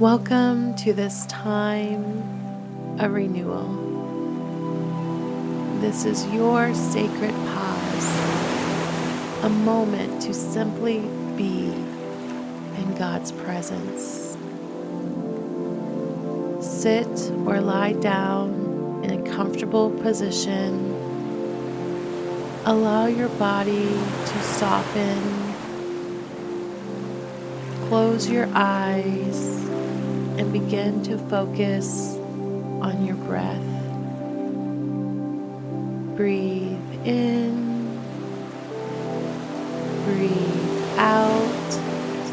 Welcome to this time of renewal. This is your sacred pause, a moment to simply be in God's presence. Sit or lie down in a comfortable position. Allow your body to soften. Close your eyes and begin to focus on your breath. Breathe in, breathe out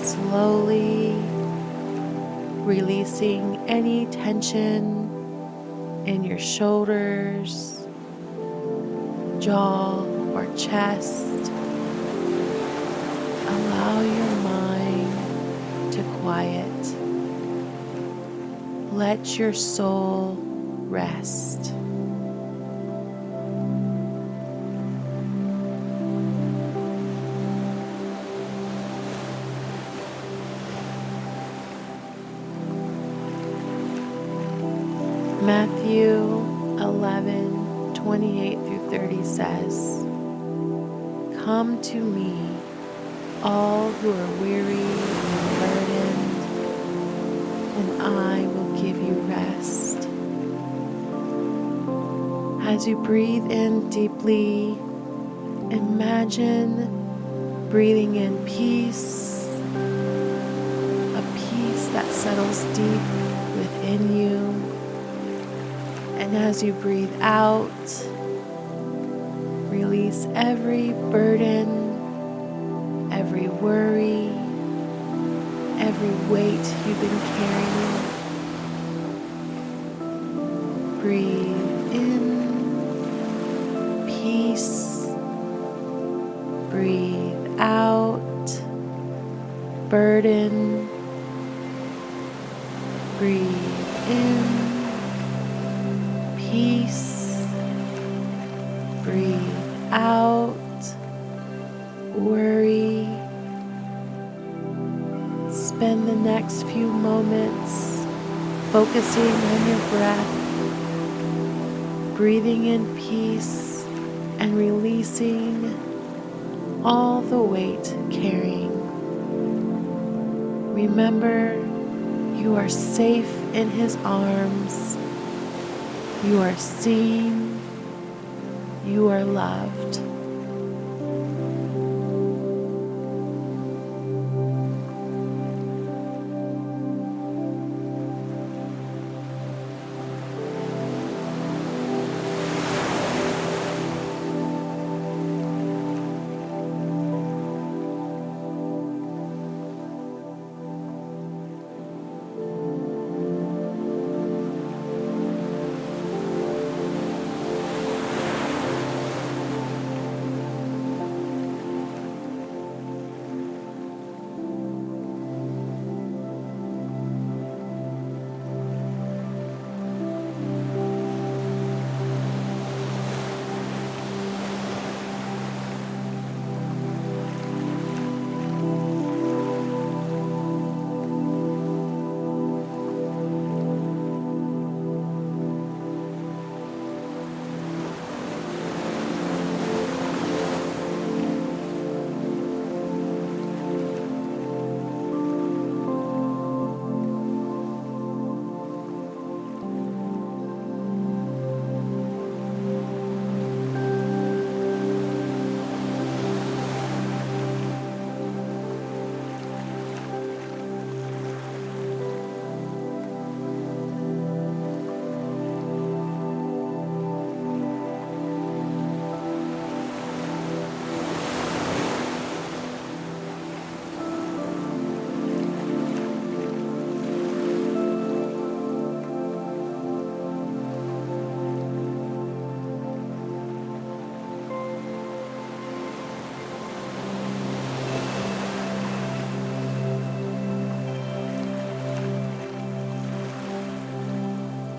slowly, releasing any tension in your shoulders, jaw, or chest. Allow your mind to quiet. Let your soul rest. Matthew 11:28-30 says, "Come to me, all who are weary and burdened, and I will give you rest." As you breathe in deeply, imagine breathing in peace, a peace that settles deep within you. And as you breathe out, release every burden, every worry, every weight you've been carrying. Breathe in peace. Breathe out burden. Breathe in peace. Breathe out worry. Spend the next few moments focusing on your breath, breathing in peace and releasing all the weight carrying. Remember, you are safe in His arms. You are seen. You are loved.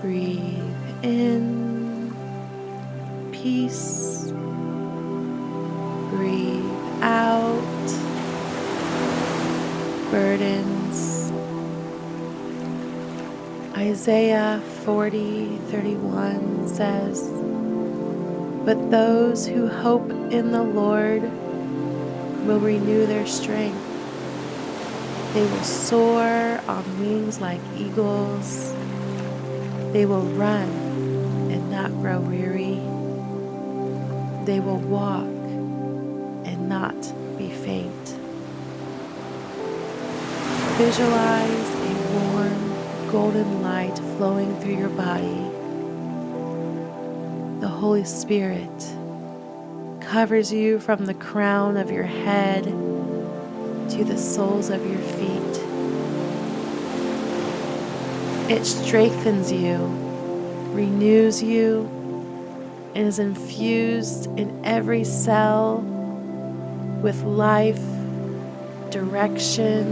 Breathe in peace. Breathe out burdens. Isaiah 40:31 says, "But those who hope in the Lord will renew their strength. They will soar on wings like eagles. They will run and not grow weary. They will walk and not be faint." Visualize a warm, golden light flowing through your body. The Holy Spirit covers you from the crown of your head to the soles of your feet. It strengthens you, renews you, and is infused in every cell with life, direction,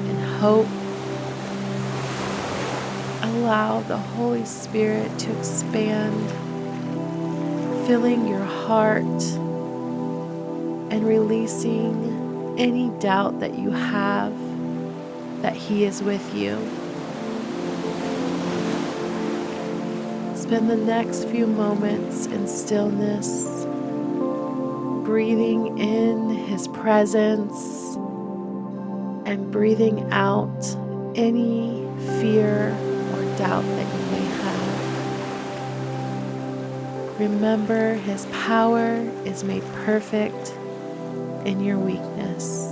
and hope. Allow the Holy Spirit to expand, filling your heart and releasing any doubt that you have that He is with you. Spend the next few moments in stillness, breathing in His presence and breathing out any fear or doubt that you may have. Remember, His power is made perfect in your weakness.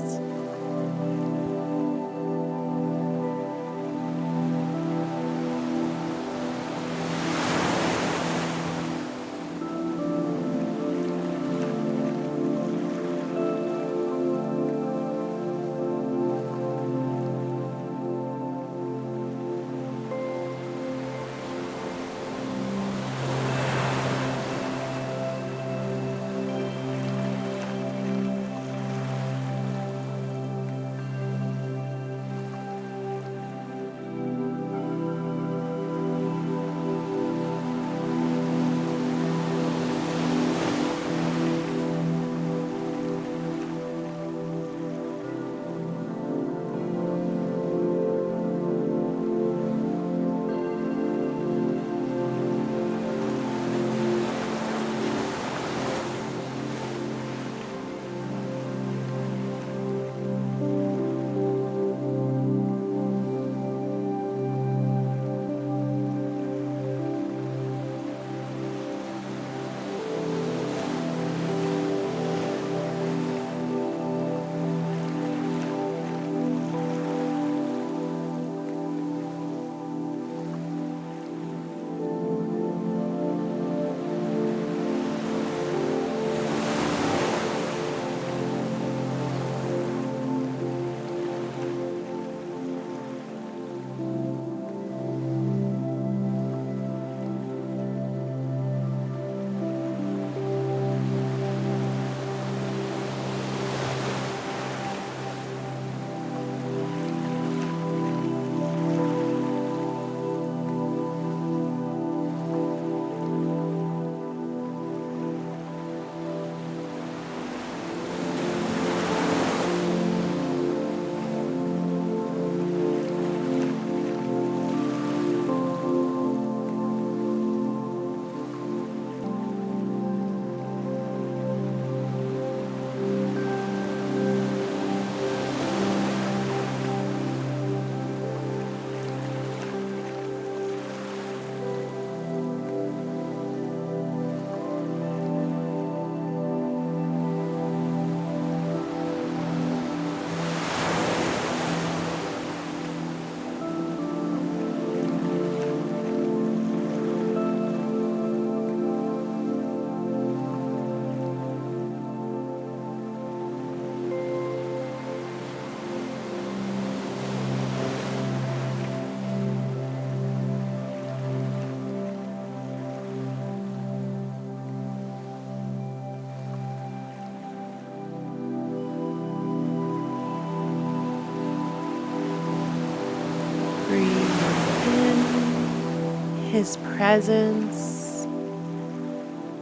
His presence.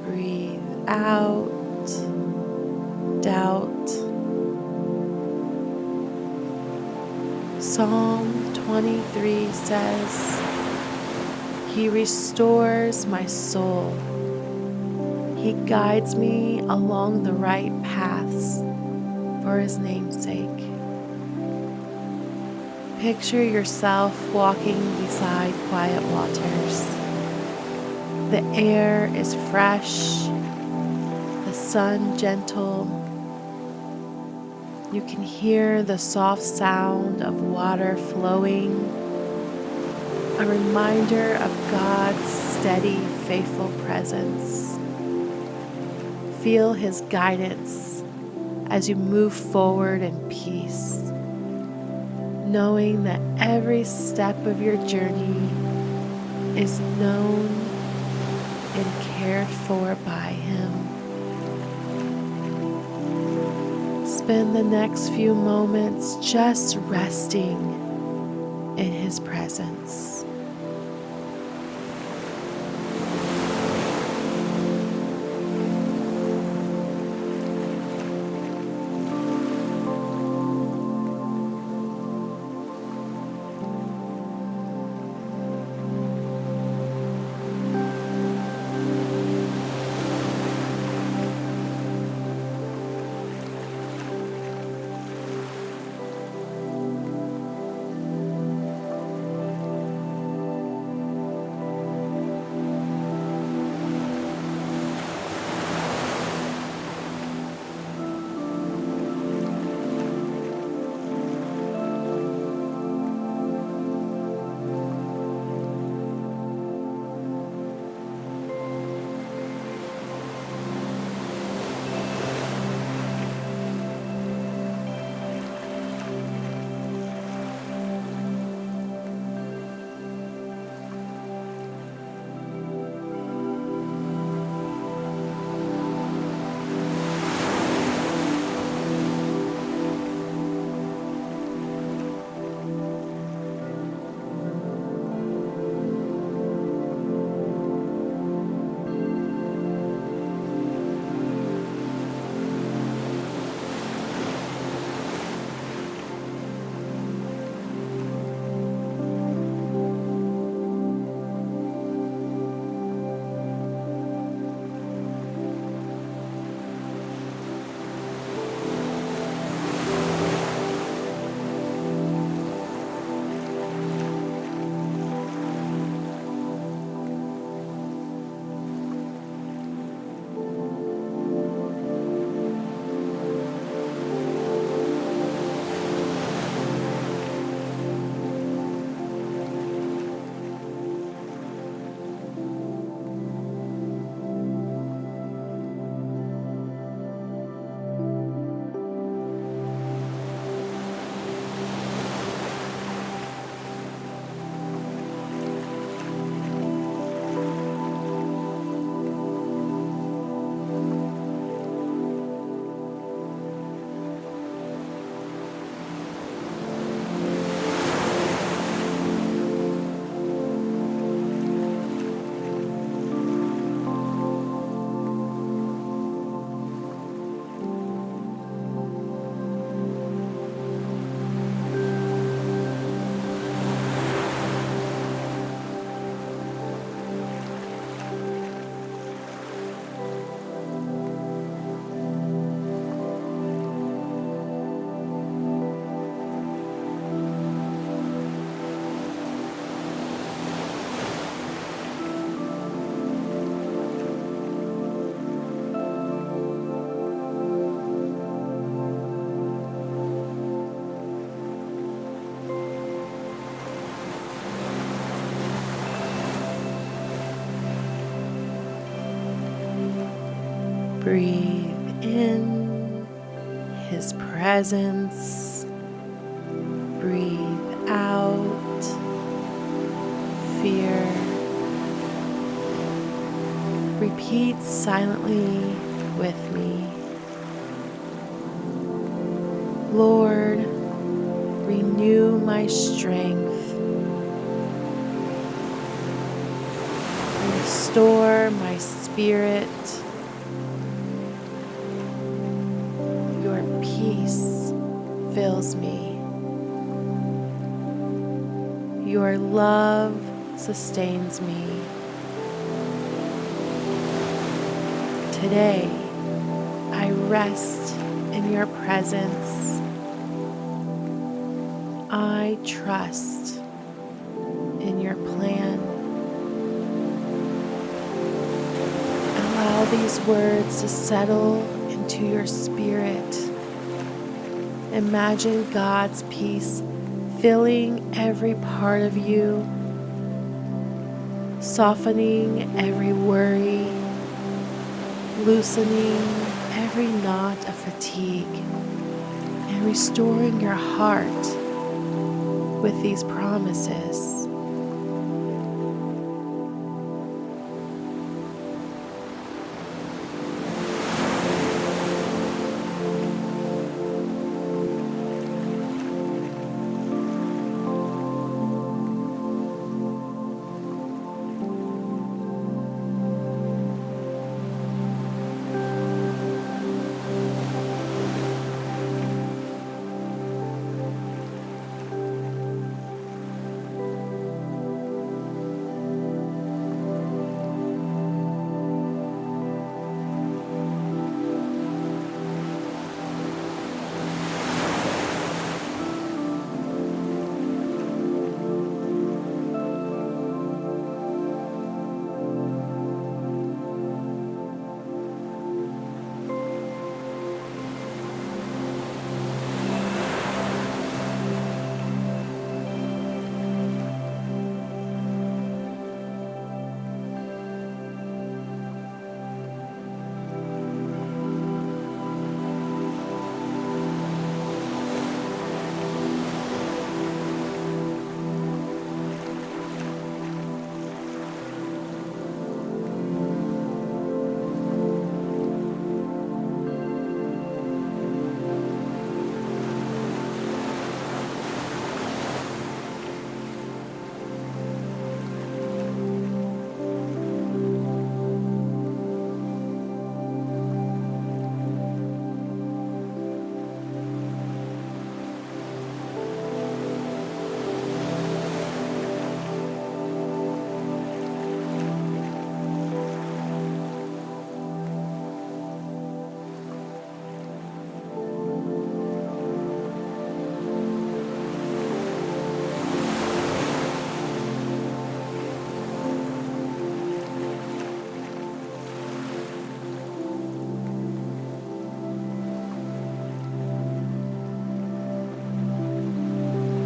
Breathe out doubt. Psalm 23 says, He restores my soul. He guides me along the right paths for His name's sake. Picture yourself walking beside quiet waters. The air is fresh, the sun gentle. You can hear the soft sound of water flowing, a reminder of God's steady, faithful presence. Feel His guidance as you move forward in peace, knowing that every step of your journey is known and cared for by Him. Spend the next few moments just resting in His presence. Breathe in His presence. Breathe out fear. Repeat silently with me. Lord, renew my strength. Restore my spirit. Your peace fills me. Your love sustains me. Today, I rest in your presence. I trust in your plan. Allow these words to settle into your spirit. Imagine God's peace filling every part of you, softening every worry, loosening every knot of fatigue, and restoring your heart with these promises.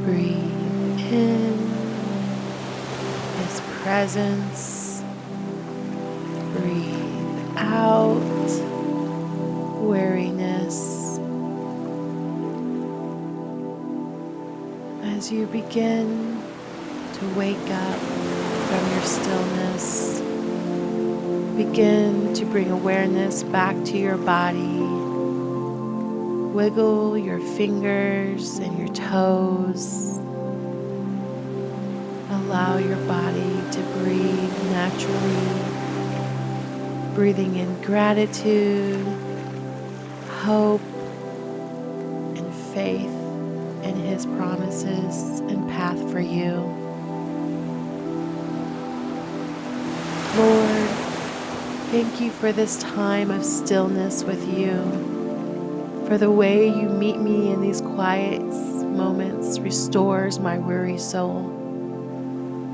Breathe in His presence. Breathe out weariness. As you begin to wake up from your stillness, begin to bring awareness back to your body. Wiggle your fingers and your toes. Allow your body to breathe naturally, breathing in gratitude, hope, and faith in His promises and path for you. Lord, thank you for this time of stillness with you. For the way you meet me in these quiet moments restores my weary soul.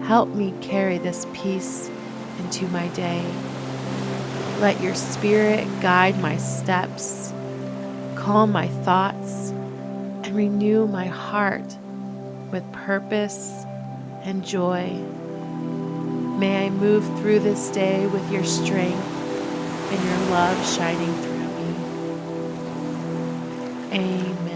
Help me carry this peace into my day. Let your Spirit guide my steps, calm my thoughts, and renew my heart with purpose and joy. May I move through this day with your strength and your love shining through me. Amen.